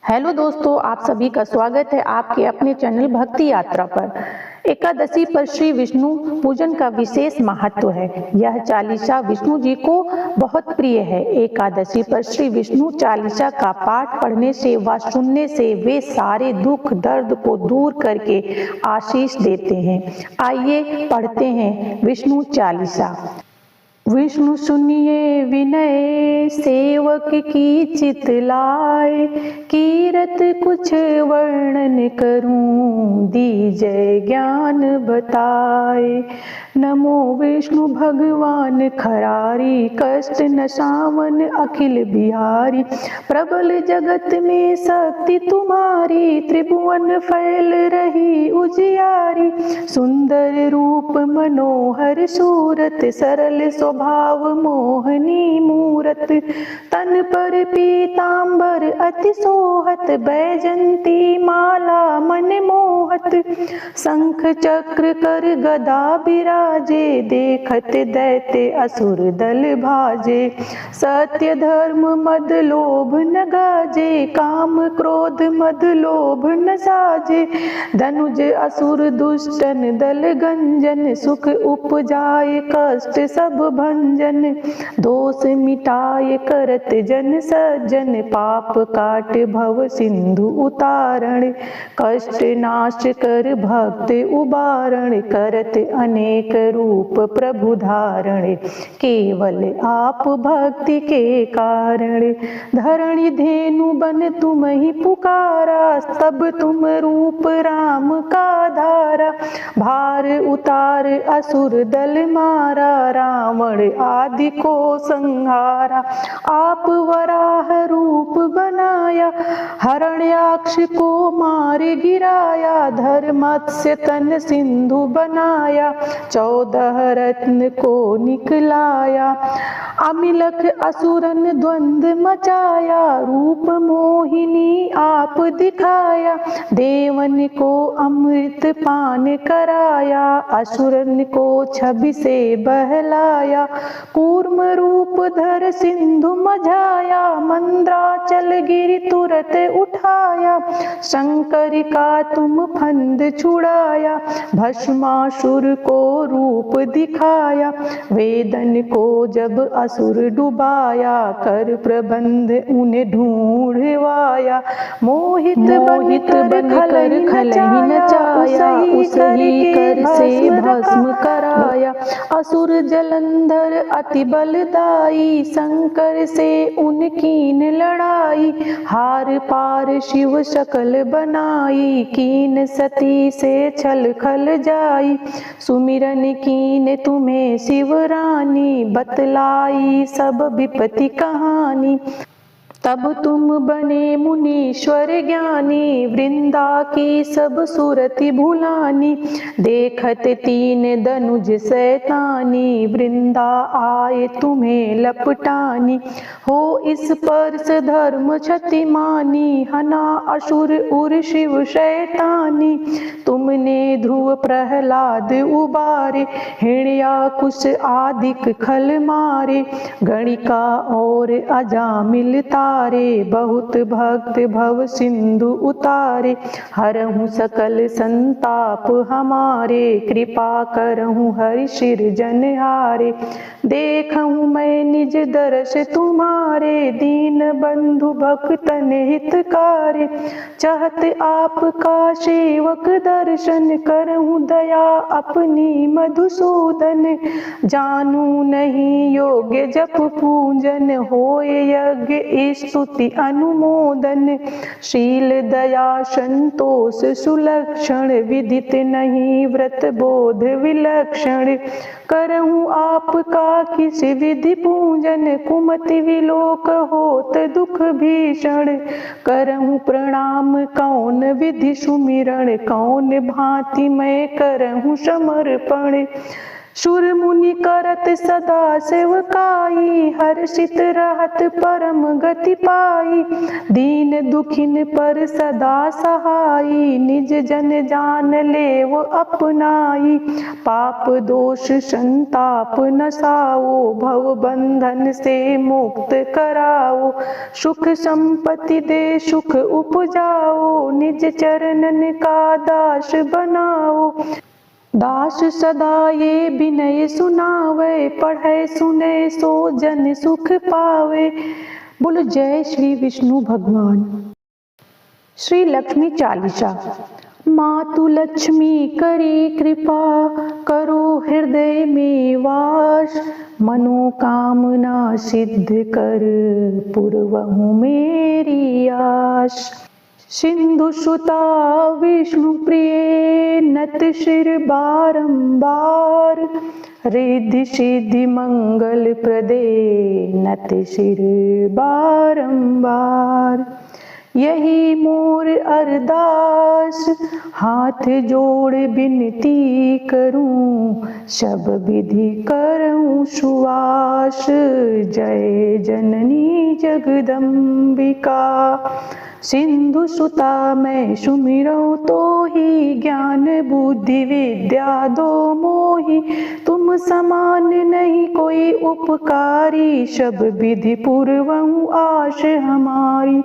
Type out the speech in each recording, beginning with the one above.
Hello दोस्तों, आप सभी का स्वागत है आपके अपने चैनल भक्ति यात्रा पर। एकादशी पर श्री विष्णु पूजन का विशेष महत्व है। यह चालीसा विष्णु जी को बहुत प्रिय है। एकादशी पर श्री विष्णु चालीसा का पाठ पढ़ने से व सुनने से वे सारे दुख दर्द को दूर करके आशीष देते हैं। आइए पढ़ते हैं विष्णु चालीसा। विष्णु सुनिए विनय सेवक की चितलाय, कीरत कुछ वर्णन करूं दीजय ज्ञान बताए। नमो विष्णु भगवान खरारी, कष्ट नशावन अखिल बिहारी। प्रबल जगत में शक्ति तुम्हारी, त्रिभुवन फैल रही उजियारी। सुंदर रूप मनोहर सूरत, सरल स्वभाव मोहनी मूरत। तन पर पीतांबर अति सोहत, बैजंती माला मन मोहत। शंख चक्र कर गदा बिराजे, देखत दैत्य असुर दल भाजे। सत्य धर्म मद लोभ न गाजे, काम क्रोध मद लोभ न साजे। धनुज असुर दुष्टन दल गंजन, सुख उपजाए कष्ट सब भंजन। दोष मिटाए करत जन सज्जन, पाप काट भव सिंधु उतारण। कष्ट नाश कर भक्त उबारण, करत अनेक रूप प्रभु धारण। केवल आप भक्ति के कारण, धरणी धेनु बन तुम ही पुकारा। तब तुम रूप राम का धारा, भार उतार असुर दल मारा। रावण आदि को संहारा, आप वराह रूप बनाया। हरण्याक्ष को मार गिराया, धर्मत्स्य तन सिंधु बनाया। 14 रत्न को निकलाया, अमिलख असुरन द्वंद मचाया। रूप मोहिनी आप दिखाया, देवन को अमृत पान कराया। असुरन को छवि से बहलाया, कूर्म रूप धर सिंधु मझाया। मंद्राचल गिरि तुरत उठाया, शंकर का तुम फंद छुड़ाया। भस्मासुर को रूप दिखाया, वेदन को जब असुर डुबाया। कर प्रबंध उन्हें ढूंढवाया, मोहित बन कर खलहि नचाया। उसही कर से भस्म कराया, असुर जलंधर अति बलदाई। शंकर से उनकीन लड़ाई, हार पार शिव शकल बनाई। कीन सती से छल खल जाई, सुमिरन कीन तुम्हें शिव रानी। बतलाई सब विपत्ति कहानी, तब तुम बने मुनीश्वर ज्ञानी। वृंदा की सब सुरति भुलानी, देखत तीन दनुज शैतानी। वृंदा आए तुम्हें लपटानी, हो इस स्पर्श धर्म क्षति मानी। हना असुर उर शिव शैतानी, तुमने ध्रुव प्रहलाद उबारे। हिरण्याकुश आदिक खल मारे, गणिका और अजामिल तारे। बहुत भक्त भव सिंधु उतारे, हरहु सकल संताप हमारे। कृपा करहु हरि शिर जनहारे, देखहु मैं निज दर्श तुम्हारे। दीन बंधु भक्तन हितकारे, चाहत आपका सेवक दर्शन। करहु दया अपनी मधुसूदन, जानू नहीं योग्य जप पूजन। होय यज्ञ स्तुति अनुमोदन, शील दया संतोष सुलक्षण। विदित नहीं व्रत बोध विलक्षण, करहूँ आपका किस विधि पूजन। कुमति विलोक होत दुख भीषण, करहूँ प्रणाम कौन विधि सुमिरण। कौन भांति मैं करहूँ समर्पण, सुर मुनि करत सदा सेवकाई। हर्षित रहत परम गति पाई, दीन दुखिन पर सदा सहाई, निज जन जान ले वो अपनाई। पाप दोष संताप नसाओ, भव बंधन से मुक्त कराओ। सुख संपत्ति दे सुख उपजाओ, निज चरणन का दास बनाओ। दास सदा ये विनय सुनावे, पढ़े सुने सो जन सुख पावे। बोलो जय श्री विष्णु भगवान। श्री लक्ष्मी चालीसा। मातु लक्ष्मी करी कृपा, करो हृदय में वास। मनोकामना सिद्ध कर, पूर्वहु मेरी आस। सिंधु सुता विष्णु प्रिय, नत शिर बारंबार। रिद्धि सिद्धि मंगल प्रदे, नत शिर बारंबार। यही मोर अरदास, हाथ जोड़ बिनती करूं। सब विधि करूं सुवास, जय जननी जगदम्बिका। सिंधु सुता मैं सुमिरऊं तो ही, ज्ञान बुद्धि विद्या दो मोही। तुम समान नहीं कोई उपकारी, सब विधि पूर्वं आश हमारी।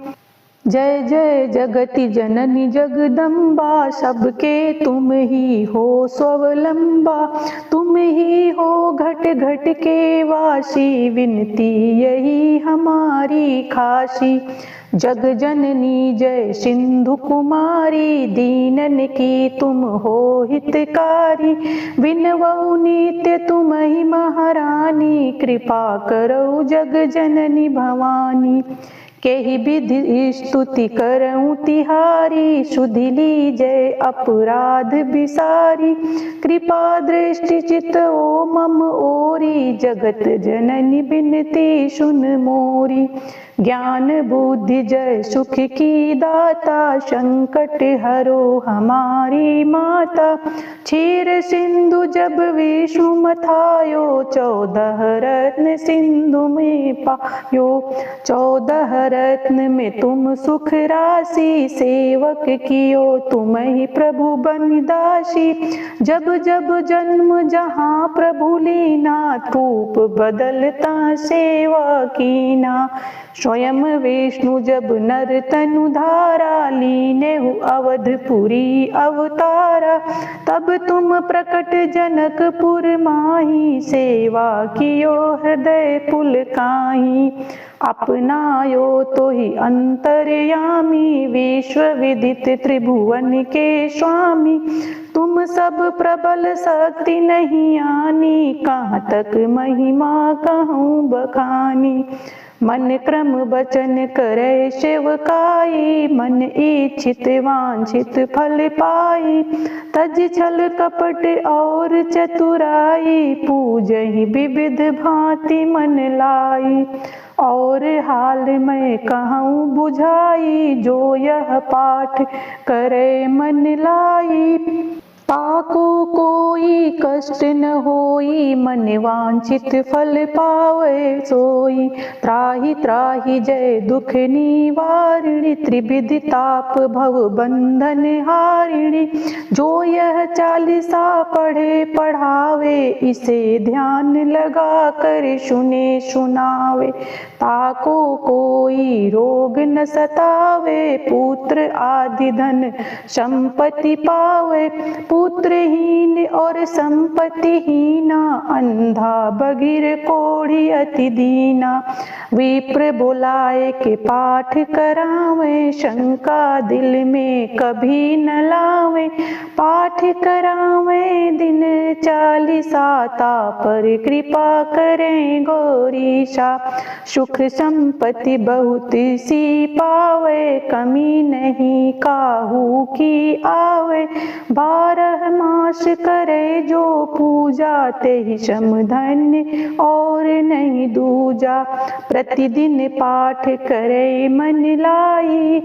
जय जय जगति जननी जगदम्बा, सबके तुम ही हो स्वावलंबा। तुम ही हो घट घट के वासी, विनती यही हमारी खासी। जग जननी जय सिंधु कुमारी, दीनन की तुम हो हितकारी। विनवऊ नित्य तुम ही महारानी, कृपा करो जग जननी भवानी। केहि विधि स्तुति करऊं तिहारी, सुधि लीजय अपराध बिसारी। कृपा दृष्टि चित ओ मम ओरी, जगत जननी बिनती सुन मोरी। ज्ञान बुद्धि जय सुख की दाता, संकट हरो हमारी माता। क्षीर सिंधु जब विष्णु मथायो, 14 रत्न सिंधु में पायो। 14 रत्न में तुम सुख राशि, सेवक कियो तुम ही प्रभु बन दासी। जब जब जन्म जहाँ प्रभु लीना, रूप बदलता सेवा कीना। स्वयं विष्णु जब नर तनु धारा, लीने हु अवधपुरी अवतारा। तब तुम प्रकट जनकपुर माही, सेवा कियो हृदय पुलकाही। अपनायो तो ही अंतर्यामी, विश्व विदित त्रिभुवन के स्वामी। तुम सब प्रबल शक्ति नहीं आनी, कहाँ तक महिमा कहूँ बखानी। मन क्रम वचन करे सेवकाई, मन इच्छित वांछित फल पाई। तज छल कपट और चतुराई, पूजहि विविध भांति मन लाई। और हाल में कहूँ बुझाई, जो यह पाठ करे मन लाई। ताको कोई कष्ट न होई, मन वांछित फल पावे सोई। त्राहि त्राहि जय दुख निवारिणी, त्रिविधि ताप भव बंधन हारिणी। जो यह चालीसा पढ़े पढ़ावे, इसे ध्यान लगा कर सुने सुनावे। ताको कोई रोग न सतावे, पुत्र आदि धन संपत्ति पावे। पुत्रहीन और संपत्तिहीना, अंधा बगिर कोढ़ी अति दीना। विप्र बुलाए के पाठ करावे, शंका दिल में कभी न लावे। पाठ करावे दिन चालीसा, पर कृपा करें गौरीशा। सुख संपत्ति बहुत सी पावे, कमी नहीं काहू की आवे। 12 मास करे जो पूजा, ते ही समधन्य और नहीं दूजा। प्रतिदिन पाठ करे मन लाई,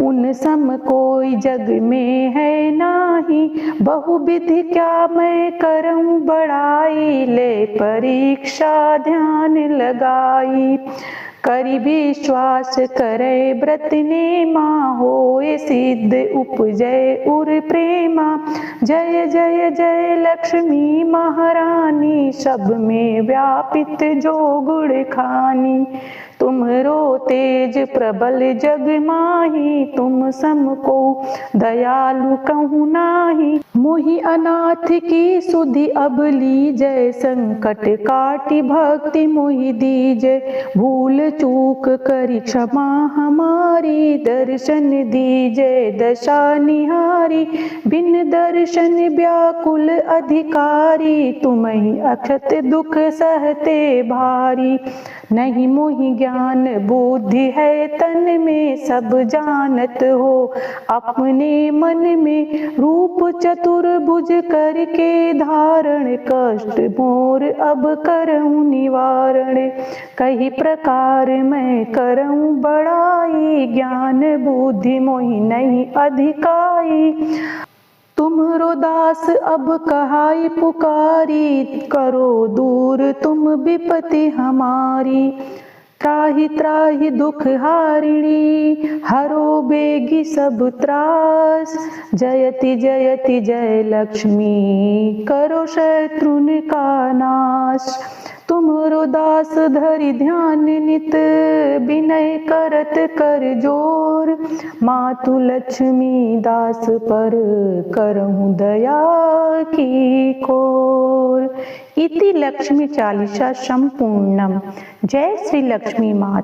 उन सम कोई जग में है नाही। बहुविधि क्या मैं करऊं बड़ाई, ले परीक्षा ध्यान लगाई। करि विश्वास करे व्रत नेमा, होए सिद्ध उपजय उर प्रेमा। जय जय जय लक्ष्मी महारानी, सब में व्यापित जो गुण खानी। तुमरो तेज प्रबल जग माही, तुम सम को दयालु कहूँ नाही। मोहि अनाथ की सुधि अब लीजय, संकट काटि भक्ति मोहि दीजय। भूल चूक करी क्षमा हमारी, दर्शन दीजय दशा निहारी। बिन दर्शन व्याकुल अधिकारी, तुम्हि अक्षत दुख सहते भारी। नहीं मोहि ज्ञान बुद्धि है तन में, सब जानत हो अपने मन में। रूप चतुर्भुज करके धारण, कष्ट मोर अब करऊँ निवारण। कही प्रकार मैं करऊँ बड़ाई, ज्ञान बुद्धि मोहि नहीं अधिकाई। तुमरो दास अब कहाई पुकारी, करो दूर तुम विपत्ति हमारी। त्राहि त्राहि दुख हारिणी, हरो बेगी सब त्रास। जयति जयति जय लक्ष्मी, करो शत्रुन का नाश। तुमरो दास धरि ध्यान नित, विनय करत कर जोर। मातु लक्ष्मी दास पर करहूँ दया की कोर। इति लक्ष्मी चालीसा संपूर्णम। जय श्री लक्ष्मी माता।